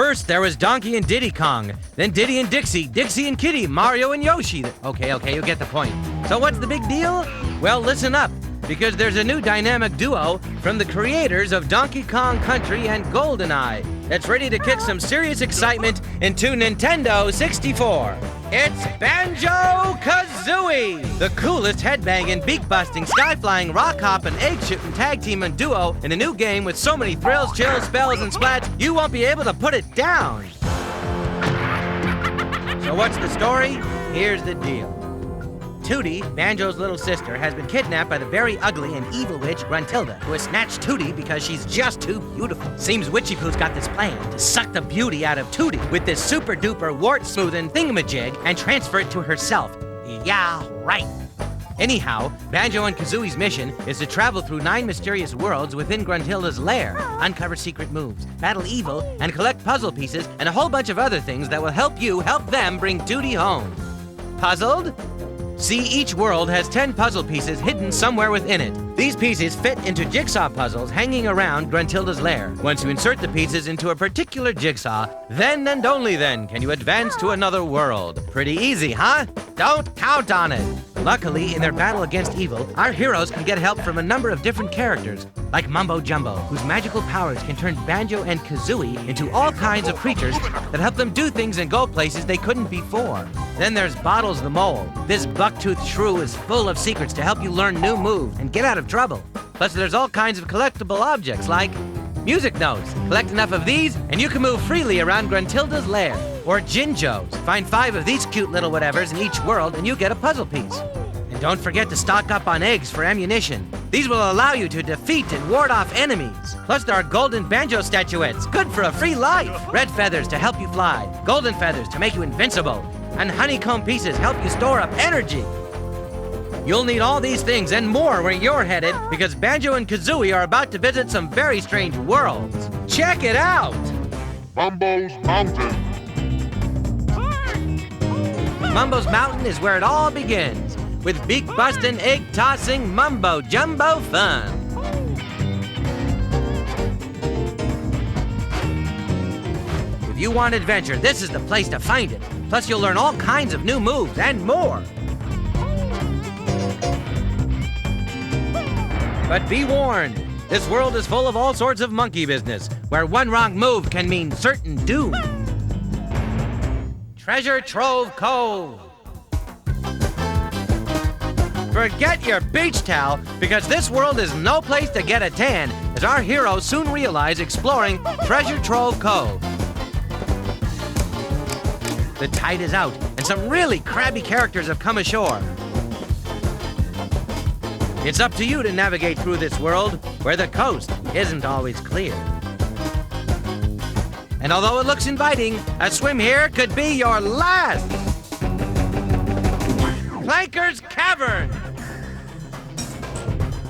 First, there was Donkey and Diddy Kong, then Diddy and Dixie, Dixie and Kitty, Mario and Yoshi. Okay, you get the point. So what's the big deal? Well, listen up, because there's a new dynamic duo from the creators of Donkey Kong Country and GoldenEye that's ready to kick some serious excitement into Nintendo 64. It's Banjo-Kazooie, the coolest headbanging, beak-busting, sky-flying, rock-hopping, egg-shooting tag team and duo in a new game with so many thrills, chills, spells, and splats, you won't be able to put it down. So what's the story? Here's the deal. Tootie, Banjo's little sister, has been kidnapped by the very ugly and evil witch Gruntilda, who has snatched Tootie because she's just too beautiful. Seems Witchy Poo's got this plan to suck the beauty out of Tootie with this super-duper wart-smoothing thingamajig and transfer it to herself. Yeah, right. Anyhow, Banjo and Kazooie's mission is to travel through 9 mysterious worlds within Gruntilda's lair, uncover secret moves, battle evil, and collect puzzle pieces and a whole bunch of other things that will help you help them bring Tootie home. Puzzled? See, each world has 10 puzzle pieces hidden somewhere within it. These pieces fit into jigsaw puzzles hanging around Gruntilda's lair. Once you insert the pieces into a particular jigsaw, then and only then can you advance to another world. Pretty easy, huh? Don't count on it. Luckily, in their battle against evil, our heroes can get help from a number of different characters, like Mumbo Jumbo, whose magical powers can turn Banjo and Kazooie into all kinds of creatures that help them do things and go places they couldn't before. Then there's Bottles the Mole. This buck-toothed shrew is full of secrets to help you learn new moves and get out of trouble. Plus, there's all kinds of collectible objects like music notes. Collect enough of these, and you can move freely around Gruntilda's lair. Or Jinjos. Find 5 of these cute little whatevers in each world, and you get a puzzle piece. And don't forget to stock up on eggs for ammunition. These will allow you to defeat and ward off enemies. Plus, there are golden Banjo statuettes, good for a free life. Red feathers to help you fly, golden feathers to make you invincible, and honeycomb pieces help you store up energy. You'll need all these things and more where you're headed, because Banjo and Kazooie are about to visit some very strange worlds. Check it out! Mumbo's Mountain. Mumbo's Mountain is where it all begins, with beak-busting, egg-tossing, mumbo-jumbo fun. If you want adventure, this is the place to find it. Plus, you'll learn all kinds of new moves and more. But be warned, this world is full of all sorts of monkey business, where one wrong move can mean certain doom. Treasure Trove Cove. Forget your beach towel, because this world is no place to get a tan, as our heroes soon realize exploring Treasure Trove Cove. The tide is out, and some really crabby characters have come ashore. It's up to you to navigate through this world, where the coast isn't always clear. And although it looks inviting, a swim here could be your last. Clanker's Cavern.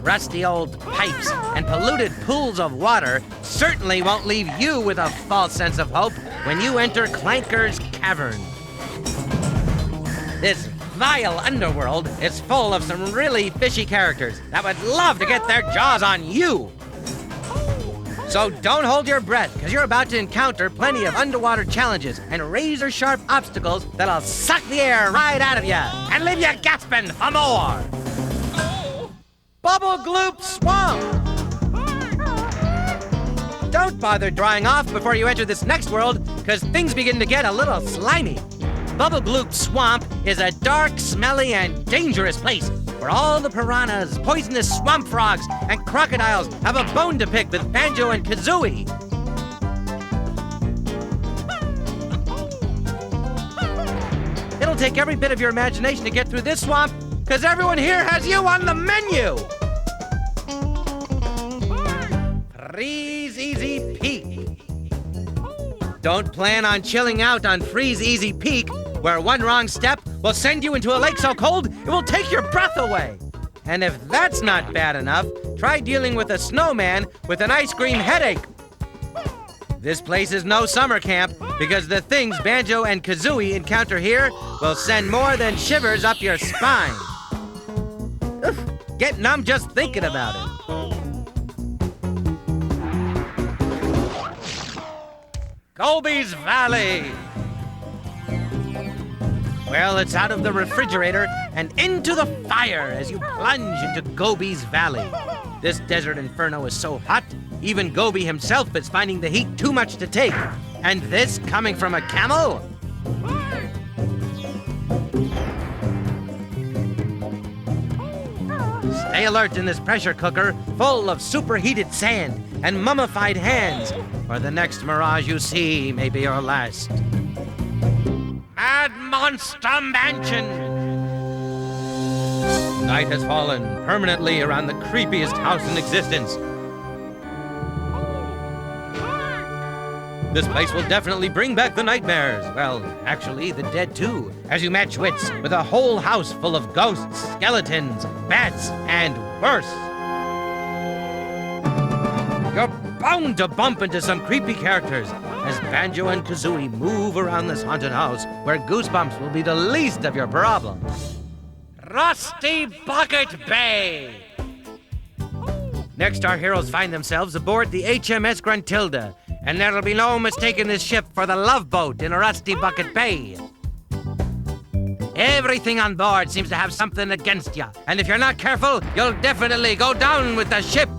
Rusty old pipes and polluted pools of water certainly won't leave you with a false sense of hope when you enter Clanker's Cavern. This vile underworld is full of some really fishy characters that would love to get their jaws on you. So don't hold your breath, because you're about to encounter plenty of underwater challenges and razor-sharp obstacles that'll suck the air right out of you and leave you gasping for more. Bubble Gloop Swamp! Don't bother drying off before you enter this next world, because things begin to get a little slimy. Bubble Gloop Swamp is a dark, smelly, and dangerous place where all the piranhas, poisonous swamp frogs, and crocodiles have a bone to pick with Banjo and Kazooie. It'll take every bit of your imagination to get through this swamp, because everyone here has you on the menu! Freeze Easy Peak. Don't plan on chilling out on Freeze Easy Peak, where one wrong step will send you into a lake so cold it will take your breath away. And if that's not bad enough, try dealing with a snowman with an ice cream headache. This place is no summer camp, because the things Banjo and Kazooie encounter here will send more than shivers up your spine. Ugh, get numb just thinking about it. Gobi's Valley! Well, it's out of the refrigerator and into the fire as you plunge into Gobi's Valley. This desert inferno is so hot, even Gobi himself is finding the heat too much to take. And this coming from a camel? Stay alert in this pressure cooker full of superheated sand and mummified hands, or the next mirage you see may be your last. Mad Monster Mansion! Night has fallen permanently around the creepiest house in existence. This place will definitely bring back the nightmares. Well, actually, the dead too, as you match wits with a whole house full of ghosts, skeletons, bats, and worse. You're bound to bump into some creepy characters as Banjo and Kazooie move around this haunted house where goosebumps will be the least of your problems. Rusty Bucket Bay! Next, our heroes find themselves aboard the HMS Gruntilda, and there'll be no mistaking this ship for the Love Boat in Rusty Bucket Bay. Everything on board seems to have something against you, and if you're not careful, you'll definitely go down with the ship.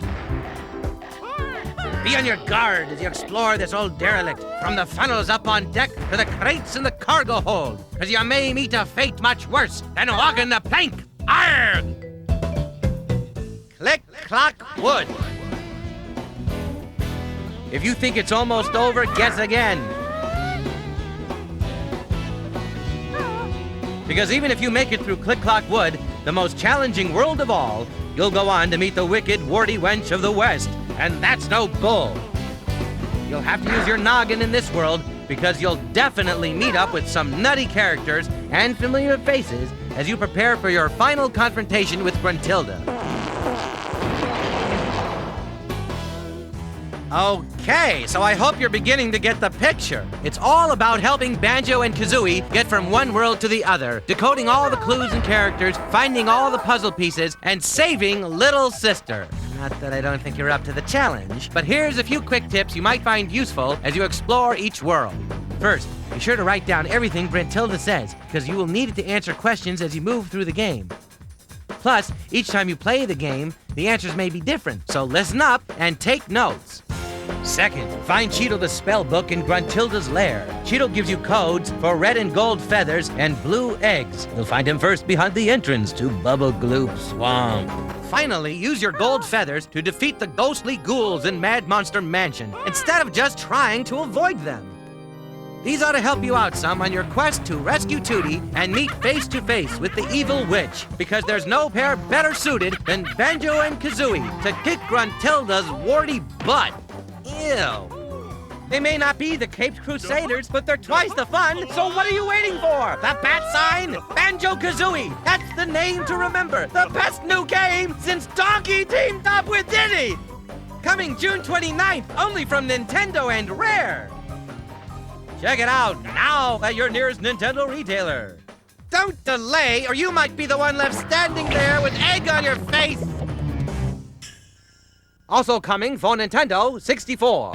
Be on your guard as you explore this old derelict, from the funnels up on deck to the crates in the cargo hold, because you may meet a fate much worse than walking the plank. Arrgh! Click, clock, wood. If you think it's almost over, guess again. Because even if you make it through Click Clock Wood, the most challenging world of all, you'll go on to meet the wicked, warty wench of the West. And that's no bull. You'll have to use your noggin in this world, because you'll definitely meet up with some nutty characters and familiar faces as you prepare for your final confrontation with Gruntilda. Okay, so I hope you're beginning to get the picture. It's all about helping Banjo and Kazooie get from one world to the other, decoding all the clues and characters, finding all the puzzle pieces, and saving Little Sister. Not that I don't think you're up to the challenge, but here's a few quick tips you might find useful as you explore each world. First, be sure to write down everything Gruntilda says, because you will need it to answer questions as you move through the game. Plus, each time you play the game, the answers may be different, so listen up and take notes. Second, find Cheetle the spell book in Gruntilda's lair. Cheetle gives you codes for red and gold feathers and blue eggs. You'll find him first behind the entrance to Bubble Gloop Swamp. Finally, use your gold feathers to defeat the ghostly ghouls in Mad Monster Mansion, instead of just trying to avoid them. These ought to help you out some on your quest to rescue Tootie and meet face-to-face with the evil witch, because there's no pair better suited than Banjo and Kazooie to kick Gruntilda's warty butt. Ew. They may not be the Caped Crusaders, but they're twice the fun, so what are you waiting for? The bat sign? Banjo-Kazooie! That's the name to remember! The best new game since Donkey teamed up with Diddy! Coming June 29th, only from Nintendo and Rare! Check it out now at your nearest Nintendo retailer. Don't delay, or you might be the one left standing there with egg on your face! Also coming for Nintendo 64.